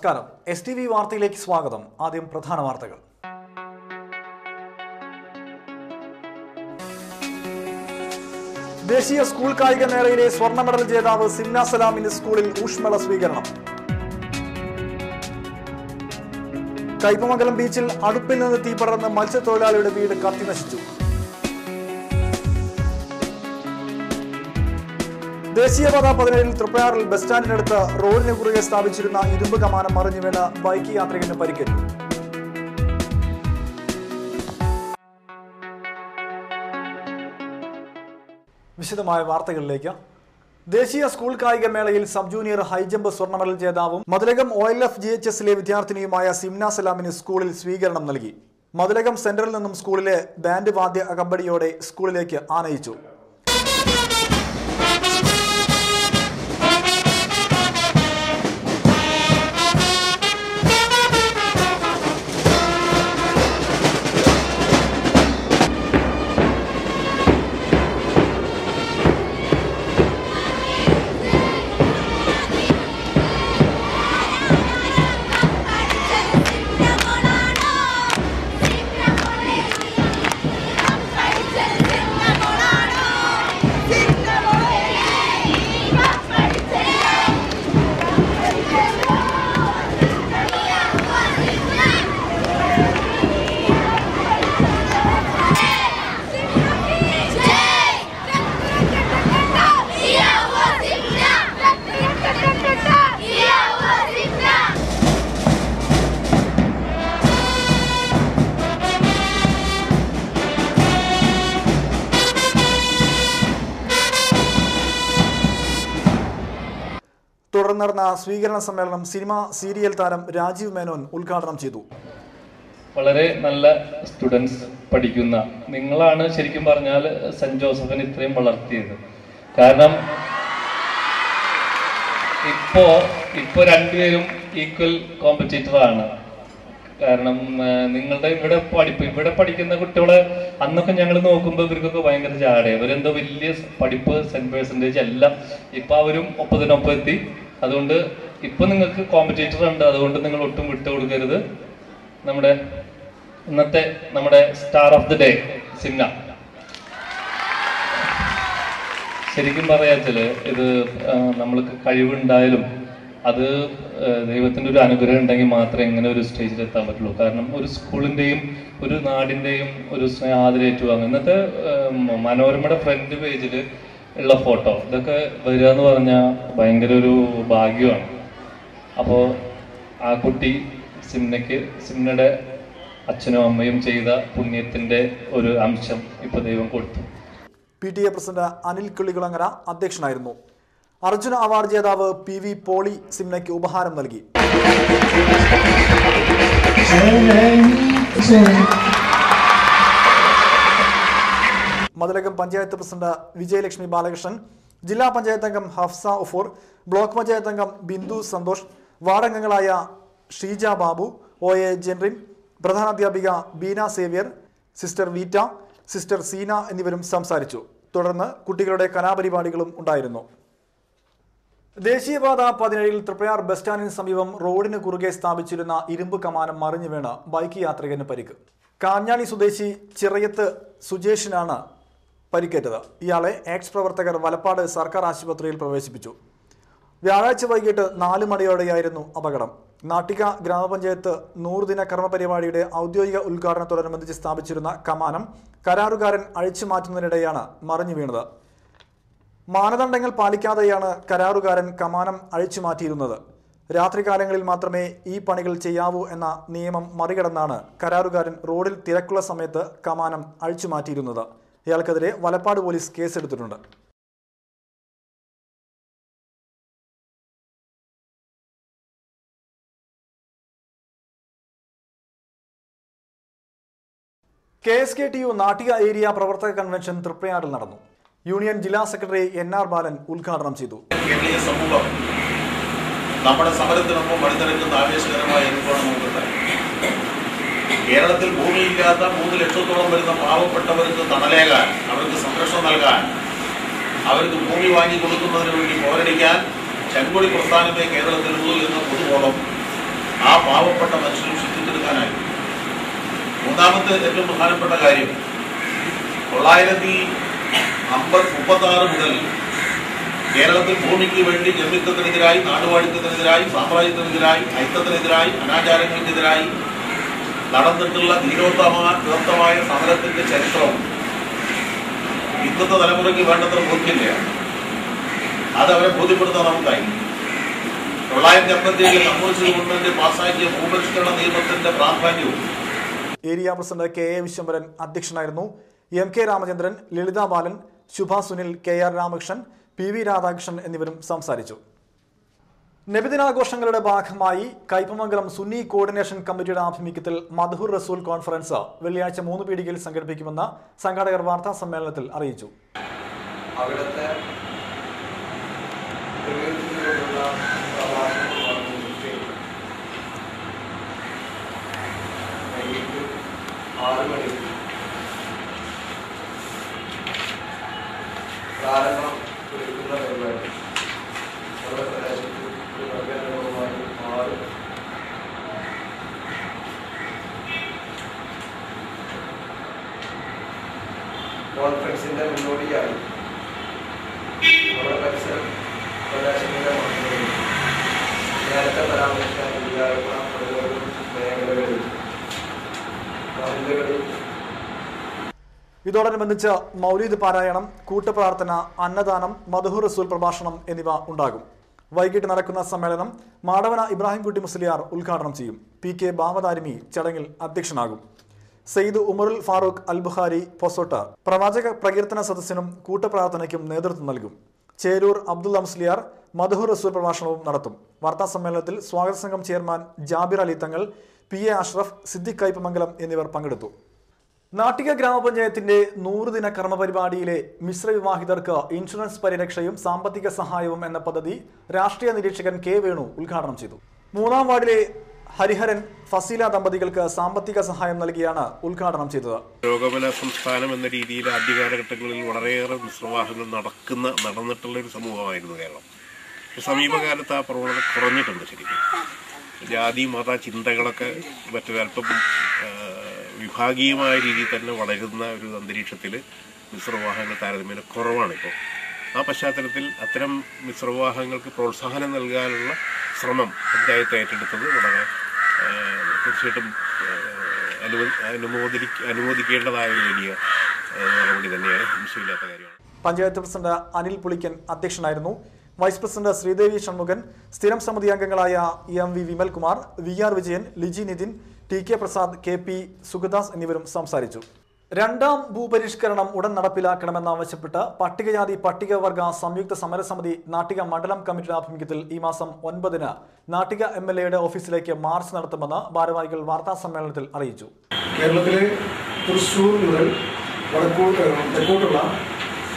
നമസ്കാരം. STV വാർത്തയിലേക്ക് സ്വാഗതം. ആദ്യം പ്രധാന വാർത്തകൾ. ദേശീയ സ്കൂൾ കായിക മേളയിലെ സ്വർണ്ണ മെഡൽ ജേതാവ് സിംന സലാമിന് സ്കൂളിൽ ഊഷ്മള സ്വീകരണം. കയ്പമംഗലം ബീച്ചിൽ അടുപ്പിൽ നിന്ന് തീ പടർന്ന് മത്സ്യത്തൊഴിലാളിയുടെ വീട് കത്തിനശിച്ചു. ദേശീയപാത 17 തൃപ്പയാറിൽ ബസ് സ്റ്റാൻഡിനടുത്ത് റോഡിന് കുറുകെ സ്ഥാപിച്ചിരുന്ന ഇരുമ്പ് കമാനം മറിഞ്ഞു വീണ് ബൈക്ക് യാത്രികന് പരിക്കേറ്റു. വിശദമായ വാർത്തകളിലേക്ക്. ദേശീയ സ്കൂൾ കായിക മേളയിൽ സബ് ജൂനിയർ ഹൈജമ്പ് സ്വർണ്ണ മെഡൽ ജേതാവും മതിലകം OLF GHSലെ വിദ്യാർത്ഥിനിയുമായ സിംന സലാമിന് സ്കൂളിൽ സ്വീകരണം നൽകി. മതിലകം സെന്ററിൽ നിന്നും സ്കൂളിലെ ബാൻഡ് വാദ്യ അകമ്പടിയോടെ സ്കൂളിലേക്ക് ആനയിച്ചു. തുടർന്ന് നടന്ന സ്വീകരണ സമ്മേളനം സിനിമ സീരിയൽ താരം രാജീവ് മേനോൻ ഉദ്ഘാടനം ചെയ്തു. വളരെ നല്ല സ്റ്റുഡൻസ് പഠിക്കുന്ന നിങ്ങളാണ് ശരിക്കും പറഞ്ഞാൽ സെന്റ് ജോസഫിനെ ഇത്രയും വളർത്തിയത്. കാരണം ഇപ്പോ രണ്ടുപേരും ഈക്വൽ കോമ്പറ്റീറ്റർ ആണ്. കാരണം നിങ്ങളുടെ ഇവിടെ പഠിക്കുന്ന കുട്ടികളെ അന്നൊക്കെ ഞങ്ങൾ നോക്കുമ്പോൾ ഇവർക്കൊക്കെ ഭയങ്കര ജാട, ഇവരെന്തോ വലിയ പഠിപ്പ് % എല്ലാം ഇപ്പൊ അവരും ഒപ്പത്തിനൊപ്പം എത്തി. അതുകൊണ്ട് ഇപ്പൊ നിങ്ങൾക്ക് കോമ്പറ്റീറ്റർ ഉണ്ട്, അതുകൊണ്ട് നിങ്ങൾ ഒട്ടും വിട്ടുകൊടുക്കരുത്. നമ്മുടെ star of the day Simna. ശരിക്കും പറയാച്ചാല് ഇത് നമ്മൾക്ക് കഴിവുണ്ടായാലും അത് ദൈവത്തിന്റെ ഒരു അനുഗ്രഹം ഉണ്ടെങ്കിൽ മാത്രമേ ഇങ്ങനെ ഒരു സ്റ്റേജിൽ എത്താൻ പറ്റുള്ളൂ. കാരണം ഒരു സ്കൂളിന്റെയും ഒരു നാടിന്റെയും ഒരു സ്നേഹാദരം ഏറ്റുവാങ്ങും. ഇന്നത്തെ മനോരമയുടെ ഫ്രണ്ട് പേജിൽ ഉള്ള ഫോട്ടോ ഇതൊക്കെ വരിക എന്ന് പറഞ്ഞാൽ ഭയങ്കര ഒരു ഭാഗ്യമാണ്. അപ്പോൾ ആ കുട്ടി സിംനയുടെ അച്ഛനും അമ്മയും ചെയ്ത പുണ്യത്തിന്റെ ഒരു അംശം ഇപ്പൊ ദൈവം കൊടുത്തു. PTA പ്രസിഡന്റ് അനിൽ കിളികുളങ്ങര അധ്യക്ഷനായിരുന്നു. അർജുന അവാർഡ് ജേതാവ് PV പോളി സിംനയ്ക്ക് ഉപഹാരം നൽകി. മതിലകം പഞ്ചായത്ത് പ്രസിഡന്റ് വിജയലക്ഷ്മി ബാലകൃഷ്ണൻ, ജില്ലാ പഞ്ചായത്ത് അംഗം ഹഫ്സ ഉഫൂർ, ബ്ലോക്ക് പഞ്ചായത്ത് അംഗം ബിന്ദു സന്തോഷ്, വാർഡംഗങ്ങളായ ഷീജ ബാബു, OA ജെൻറിൻ, പ്രധാനാധ്യാപിക ബീന സേവ്യർ, സിസ്റ്റർ വീറ്റ, സിസ്റ്റർ സീന എന്നിവരും സംസാരിച്ചു. തുടർന്ന് കുട്ടികളുടെ കലാപരിപാടികളും ഉണ്ടായിരുന്നു. ദേശീയപാത 17 തൃപ്പയാർ ബസ് സ്റ്റാൻഡിന് സമീപം റോഡിന് കുറുകെ സ്ഥാപിച്ചിരുന്ന ഇരുമ്പ് കമാനം മറിഞ്ഞു വീണ് ബൈക്ക് യാത്രികന് പരിക്ക്. കാഞ്ഞാണി സ്വദേശി ചിറയത്ത് സുജേഷിനാണ് പരിക്കേറ്റത്. ഇയാളെ എക്സ് പ്രവർത്തകർ വലപ്പാട് സർക്കാർ ആശുപത്രിയിൽ പ്രവേശിപ്പിച്ചു. വ്യാഴാഴ്ച വൈകിട്ട് 4 മണിയോടെയായിരുന്നു അപകടം. നാട്ടിക ഗ്രാമപഞ്ചായത്ത് 100 ദിന കർമ്മ പരിപാടിയുടെ ഔദ്യോഗിക ഉദ്ഘാടനത്തോടനുബന്ധിച്ച് സ്ഥാപിച്ചിരുന്ന കമാനം കരാറുകാരൻ അഴിച്ചു മാറ്റുന്നതിനിടെയാണ് മറിഞ്ഞു വീണത്. മാനദണ്ഡങ്ങൾ പാലിക്കാതെയാണ് കരാറുകാരൻ കമാനം അഴിച്ചു മാറ്റിയിരുന്നത്. രാത്രികാലങ്ങളിൽ മാത്രമേ ഈ പണികൾ ചെയ്യാവൂ എന്ന നിയമം മറികടന്നാണ് കരാറുകാരൻ റോഡിൽ തിരക്കുള്ള സമയത്ത് കമാനം അഴിച്ചു മാറ്റിയിരുന്നത്. ഇയാൾക്കെതിരെ വലപ്പാട് പോലീസ് കേസെടുത്തിട്ടുണ്ട്. KSKTU നാട്ടിക ഏരിയ പ്രവർത്തക കൺവെൻഷൻ തൃപ്പയാറിൽ നടന്നു. യൂണിയൻ ജില്ലാ സെക്രട്ടറി NR ബാലൻ ഉദ്ഘാടനം ചെയ്തു. കേരളീയ സമൂഹം നമ്മുടെ സമരത്തിനൊപ്പം അണിനിരക്കുന്ന ആവേശകരമായ അനുഭവമാണ് നമുക്കുണ്ടായി. കേരളത്തിൽ ഭൂമിയില്ലാത്ത 3 ലക്ഷത്തോളം വരുന്ന പാവപ്പെട്ടവർക്ക് തണലേകാൻ, അവർക്ക് സംരക്ഷണം നൽകാൻ, അവർക്ക് ഭൂമി വാങ്ങി കൊടുക്കുന്നതിന് വേണ്ടി പോരടിക്കാൻ ചെങ്കൊടി പ്രസ്ഥാനത്തെ കേരളത്തിലുള്ളൂ എന്ന പൊതുബോധം ആ പാവപ്പെട്ട മനുഷ്യനും ശുദ്ധിച്ചെടുക്കാനായി. മൂന്നാമത്തെ ഏറ്റവും പ്രധാനപ്പെട്ട കാര്യം 1936 മുതൽ കേരളത്തിൽ ഭൂമിക്ക് വേണ്ടി ജന്മിത്വത്തിനെതിരായി, നാടുവാഴിത്തത്തിനെതിരായി, സാമ്രാജ്യത്തിനെതിരായി, ഐക്യത്തിനെതിരായി, അനാചാരങ്ങൾക്കെതിരായി നടന്നിട്ടുള്ള ധീരോത്തമായ സമരത്തിന്റെ ചരിത്രം ഇന്നത്തെ തലമുറയ്ക്ക് വേണ്ടത്ര ബോധ്യമില്ല. അതവരെ ബോധ്യപ്പെടുത്താൻ നമുക്കായി. 1957 കമ്മ്യൂണിസ്റ്റ് ഗവൺമെന്റ് പാസാക്കിയ ഭൂപരിഷ്കരണ നിയമത്തിന്റെ പ്രാധാന്യവും. Area president K A Viswambharan അധ്യക്ഷനായിരുന്നു. M K Ramachandran, Lalitha Balan, Shubha Sunil, K R Ramakrishnan, P V Radhakrishnan എന്നിവരും സംസാരിച്ചു. നബിദിനാഘോഷങ്ങളുടെ ഭാഗമായി കയ്പമംഗലം സുന്നി കോർഡിനേഷൻ കമ്മിറ്റിയുടെ ആഭിമുഖ്യത്തിൽ മദ്ഹൂർ റസൂൽ കോൺഫറൻസ് വെള്ളിയാഴ്ച 3 പീടികയിൽ സംഘടിപ്പിക്കുമെന്ന് സംഘാടകർ വാർത്താ സമ്മേളനത്തിൽ അറിയിച്ചു. പ്രാരംഭം കുറിക്കുന്ന പരിപാടി നമ്മുടെ പ്രദേശത്ത് ഒരു നവ്യാനുഭവമായി മാറും. കോൺഫറൻസിന്റെ മുന്നോടിയായി നമ്മുടെ പരിസരം പ്രദേശത്തിന്റെ നേരത്തെ പരാമർശിച്ച മേഖലകളിൽ മഹല്ലുകളിൽ ഇതോടനുബന്ധിച്ച് മൗലീദ് പാരായണം, കൂട്ടുപ്രാർത്ഥന, അന്നദാനം, മദ്ഹൂർ റസൂൽ പ്രഭാഷണം എന്നിവ ഉണ്ടാകും. വൈകിട്ട് നടക്കുന്ന സമ്മേളനം മാടവന ഇബ്രാഹിംകുട്ടി മുസ്ലിയാർ ഉദ്ഘാടനം ചെയ്യും. പി കെ ബാമദാരിമി ചടങ്ങിൽ അധ്യക്ഷനാകും. സയ്യിദ് ഉമറുൽ ഫാറൂഖ് അൽ ബുഖാരി പൊസോട്ട് പ്രവാചക പ്രകീർത്തന സദസ്സിനും കൂട്ടുപ്രാർത്ഥനയ്ക്കും നേതൃത്വം നൽകും. ചേരൂർ അബ്ദുള്ള മുസ്ലിയാർ മദ്ഹൂർ റസൂൽ പ്രഭാഷണവും നടത്തും. വാർത്താ സമ്മേളനത്തിൽ സ്വാഗത സംഘം chairman Jabir Ali Thangal, P A Ashraf, Siddique Kaipamangalam എന്നിവർ പങ്കെടുത്തു. നാട്ടിക ഗ്രാമപഞ്ചായത്തിന്റെ 100 ദിന കർമ്മപരിപാടിയിലെ മിശ്ര വിവാഹിതർക്ക് ഇൻഷുറൻസ് പരിരക്ഷയും സാമ്പത്തിക സഹായവും എന്ന പദ്ധതി രാഷ്ട്രീയ നിരീക്ഷകൻ കെ വേണു ഉദ്ഘാടനം ചെയ്തു. 3-ാം വാർഡിലെ ഹരിഹരൻ ഫസീല ദമ്പതികൾക്ക് സാമ്പത്തിക സഹായം നൽകിയാണ് ഉദ്ഘാടനം ചെയ്തത്. രോഗബല സംസ്ഥാനം എന്ന രീതിയിൽ ആദ്യകാലഘട്ടങ്ങളിൽ വളരെയേറെ മിശ്രവിവാഹങ്ങൾ നടന്നിട്ടുള്ള ഒരു സമൂഹമായിരുന്നു കേരളം. സമീപകാലത്ത് ആ പ്രവണത കുറഞ്ഞിട്ടുണ്ട്. ശരിക്കും ജാതി മത ചിന്തകളൊക്കെ മറ്റൊരൽപ്പം വിഭാഗീയമായ രീതിയിൽ തന്നെ വളരുന്ന ഒരു അന്തരീക്ഷത്തിൽ മിശ്രവിവാഹങ്ങൾ താരതമ്യേന കുറവാണിപ്പോൾ. ആ പശ്ചാത്തലത്തിൽ അത്തരം മിശ്രവിവാഹങ്ങൾക്ക് പ്രോത്സാഹനം നൽകാനുള്ള ശ്രമം പഞ്ചായത്ത് ഏറ്റെടുത്തത് വളരെ തീർച്ചയായിട്ടും അനുമോദിക്കേണ്ടതായ ഒരു വലിയ നടപടി തന്നെയാണ്. സംശയമില്ലാത്ത കാര്യമാണ്. പഞ്ചായത്ത് പ്രസിഡന്റ് അനിൽ പുളിക്കൻ അധ്യക്ഷനായിരുന്നു. വൈസ് പ്രസിഡന്റ് ശ്രീദേവി ഷൺമുഖൻ, സ്ഥിരം സമിതി അംഗങ്ങളായ M V Vimalkumar, V R Vijayan, Liji Nithin, T K Prasad, K P Sugadas എന്നിവരും സംസാരിച്ചു. 2ാം ഭൂപരിഷ്കരണം ഉടൻ നടപ്പിലാക്കണമെന്നാവശ്യപ്പെട്ട് പട്ടികജാതി പട്ടികവർഗ സംയുക്ത സമരസമിതി നാട്ടിക മണ്ഡലം കമ്മിറ്റിയുടെ ആഭിമുഖ്യത്തിൽ ഈ മാസം 9-ന് നാട്ടിക MLA ഓഫീസിലേക്ക് മാർച്ച് നടത്തുമെന്ന് ഭാരവാഹികൾ വാർത്താ സമ്മേളനത്തിൽ അറിയിച്ചു. കേരളത്തിലെ തൃശ്ശൂർ മുതൽ തെക്കോട്ടുള്ള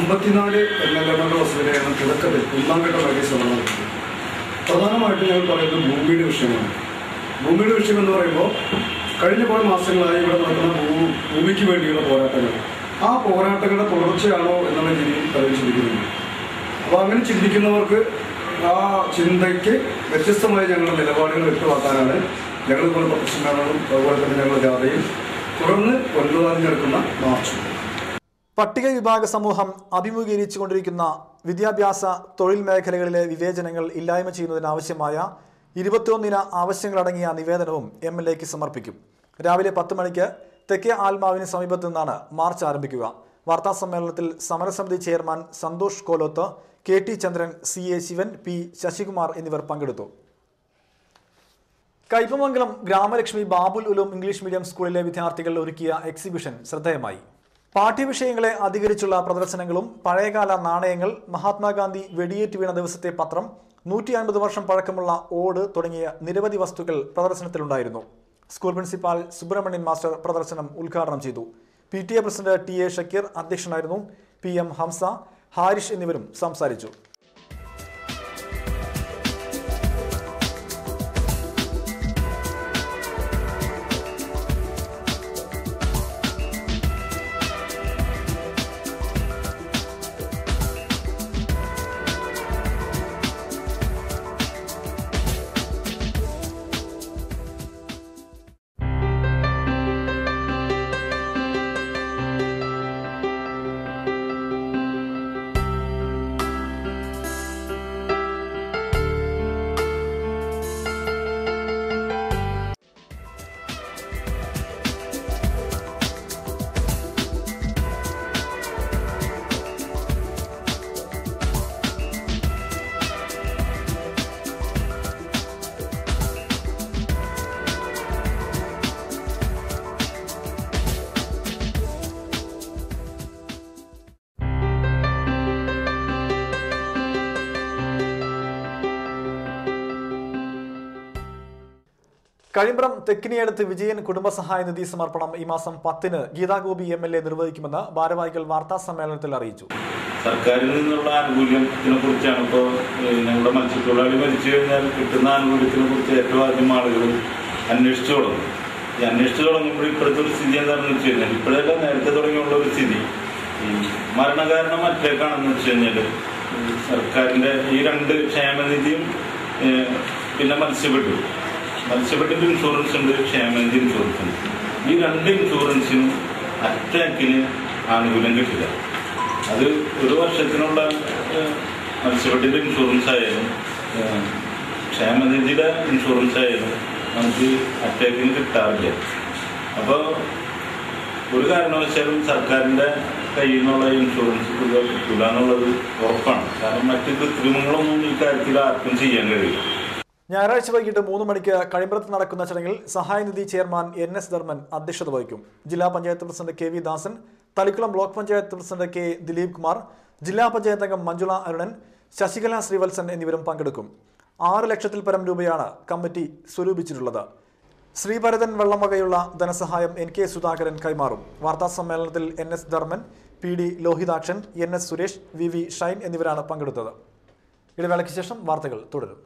54 MLA വസതിയിലാണ് തുടക്കത്തിൽ 1-ാം ഘട്ട വൈകി ശ്രമം നടത്തുന്നത്. പ്രധാനമായിട്ടും ഞങ്ങൾ പറയുന്നത് ഭൂമിയുടെ വിഷയമാണ്. ഭൂമിയുടെ വിഷയം എന്ന് പറയുമ്പോൾ കഴിഞ്ഞ കുറേ മാസങ്ങളായി ഇവിടെ നടക്കുന്ന ഭൂമിക്ക് വേണ്ടിയുള്ള പോരാട്ടങ്ങൾ, ആ പോരാട്ടങ്ങളുടെ തുടർച്ചയാണോ എന്നുള്ള രീതിയിൽ പലരും ചിന്തിക്കുന്നുണ്ട്. അപ്പോൾ അങ്ങനെ ചിന്തിക്കുന്നവർക്ക് ആ ചിന്തയ്ക്ക് വ്യത്യസ്തമായ ഞങ്ങളുടെ നിലപാടുകൾ വ്യക്തമാക്കാനാണ് ഞങ്ങൾ ഇപ്പോൾ പ്രദർശനങ്ങളും അതുപോലെ തന്നെ ഞങ്ങളുടെ ജാഥയും തുടർന്ന് 9-ാം നടക്കുന്ന മാർച്ചും. പട്ടിക വിഭാഗ സമൂഹം അഭിമുഖീകരിച്ചുകൊണ്ടിരിക്കുന്ന വിദ്യാഭ്യാസ തൊഴിൽ മേഖലകളിലെ വിവേചനങ്ങൾ ഇല്ലായ്മ ചെയ്യുന്നതിനാവശ്യമായ 21 ആവശ്യങ്ങളടങ്ങിയ നിവേദനവും MLAക്ക് സമർപ്പിക്കും. രാവിലെ 10 മണിക്ക് തെക്കേ ആൽമാവിന് സമീപത്തു നിന്നാണ് മാർച്ച് ആരംഭിക്കുക. വാർത്താ സമ്മേളനത്തിൽ സമരസമിതി ചെയർമാൻ സന്തോഷ് കോലോത്ത്, KT ചന്ദ്രൻ, CA ശിവൻ, P ശശികുമാർ എന്നിവർ പങ്കെടുത്തു. കയ്പമംഗലം ഗ്രാമലക്ഷ്മി ബാബുൽ ഉലൂം ഇംഗ്ലീഷ് മീഡിയം സ്കൂളിലെ വിദ്യാർത്ഥികൾ ഒരുക്കിയ എക്സിബിഷൻ ശ്രദ്ധേയമായി. പാഠ്യവിഷയങ്ങളെ അധികരിച്ചുള്ള പ്രദർശനങ്ങളും പഴയകാല നാണയങ്ങൾ, മഹാത്മാഗാന്ധി വെടിയേറ്റ് വീണ ദിവസത്തെ പത്രം, 150 വർഷം പഴക്കമുള്ള ഓട് തുടങ്ങിയ നിരവധി വസ്തുക്കൾ പ്രദർശനത്തിലുണ്ടായിരുന്നു. സ്കൂൾ പ്രിൻസിപ്പാൾ സുബ്രഹ്മണ്യൻ മാസ്റ്റർ പ്രദർശനം ഉദ്ഘാടനം ചെയ്തു. PTA പ്രസിഡന്റ് TA ഷക്കീർ അധ്യക്ഷനായിരുന്നു. PM ഹംസ, ഹാരിഷ് എന്നിവരും സംസാരിച്ചു. കഴിമ്പ്രം തെക്കിനിയടുത്ത് വിജയൻ കുടുംബസഹായ നിധി സമർപ്പണം ഈ മാസം 10-ന് ഗീതാഗോപി MLA നിർവഹിക്കുമെന്ന് ഭാരവാഹികൾ വാർത്താ സമ്മേളനത്തിൽ അറിയിച്ചു. സർക്കാരിൽ നിന്നുള്ള ആനുകൂല്യത്തിനെ കുറിച്ചാണ് ഇപ്പോൾ ഞങ്ങളുടെ മത്സ്യത്തൊഴിലാളി മരിച്ചു കഴിഞ്ഞാൽ കിട്ടുന്ന ആനുകൂല്യത്തിനെ കുറിച്ച് ഏറ്റവും ആദ്യം ആളുകൾ അന്വേഷിച്ചു തുടങ്ങും. ഈ അന്വേഷിച്ചു തുടങ്ങുമ്പോൾ ഇപ്പോഴത്തെ ഒരു സ്ഥിതി എന്താണെന്ന് വെച്ച് കഴിഞ്ഞാൽ ഇപ്പോഴല്ല നേരത്തെ തുടങ്ങിയുള്ള ഒരു സ്ഥിതി ഈ മരണകാരണം മറ്റേക്കാണെന്ന് വെച്ച് കഴിഞ്ഞാൽ സർക്കാരിൻ്റെ ഈ 2 ക്ഷേമനിധിയും പിന്നെ മത്സ്യബെട്ടിൻ്റെ ഇൻഷുറൻസ് ഉണ്ട്, ക്ഷേമനിധി ഇൻഷുറൻസ് ഉണ്ട്. ഈ 2 ഇൻഷുറൻസിനും അറ്റാക്കിന് ആനുകൂല്യം കിട്ടില്ല. അത് ഒരു വർഷത്തിനുള്ള മത്സ്യബെട്ടിൻ്റെ ഇൻഷുറൻസ് ആയാലും ക്ഷേമനിധിയുടെ ഇൻഷുറൻസ് ആയാലും നമുക്ക് അറ്റാക്കിന് കിട്ടാറില്ല. അപ്പോൾ ഒരു കാരണവശാലും സർക്കാരിൻ്റെ കയ്യിൽ നിന്നുള്ള ഇൻഷുറൻസ് കിട്ടില്ല എന്നുള്ളത് ഉറപ്പാണ്. കാരണം മറ്റ് കൃത്രിമങ്ങളൊന്നും ഈ കാര്യത്തിൽ ആർക്കും ചെയ്യാൻ കഴിയില്ല. ഞായറാഴ്ച വൈകിട്ട് 3 മണിക്ക് കഴിമ്പ്രത്ത് നടക്കുന്ന ചടങ്ങിൽ സഹായനിധി ചെയർമാൻ NS ധർമ്മൻ അധ്യക്ഷത വഹിക്കും. ജില്ലാ panchayat president KV Dasan, Thalikulam block panchayat president K Dileep Kumar, ജില്ലാ പഞ്ചായത്ത് അംഗം മഞ്ജുള അരുണൻ, ശശികല ശ്രീവത്സൻ എന്നിവരും പങ്കെടുക്കും. 6 ലക്ഷത്തിൽ പരം രൂപയാണ് കമ്മിറ്റി സ്വരൂപിച്ചിട്ടുള്ളത്. ശ്രീഭരതൻ വെള്ളംവകയുള്ള ധനസഹായം NK സുധാകരൻ കൈമാറും. വാർത്താ സമ്മേളനത്തിൽ NS Dharman, PD Lohithakshan, NS Suresh, VV Shine എന്നിവരാണ് പങ്കെടുത്തത്. ഇടവേളയ്ക്ക് ശേഷം വാർത്തകൾ തുടരും.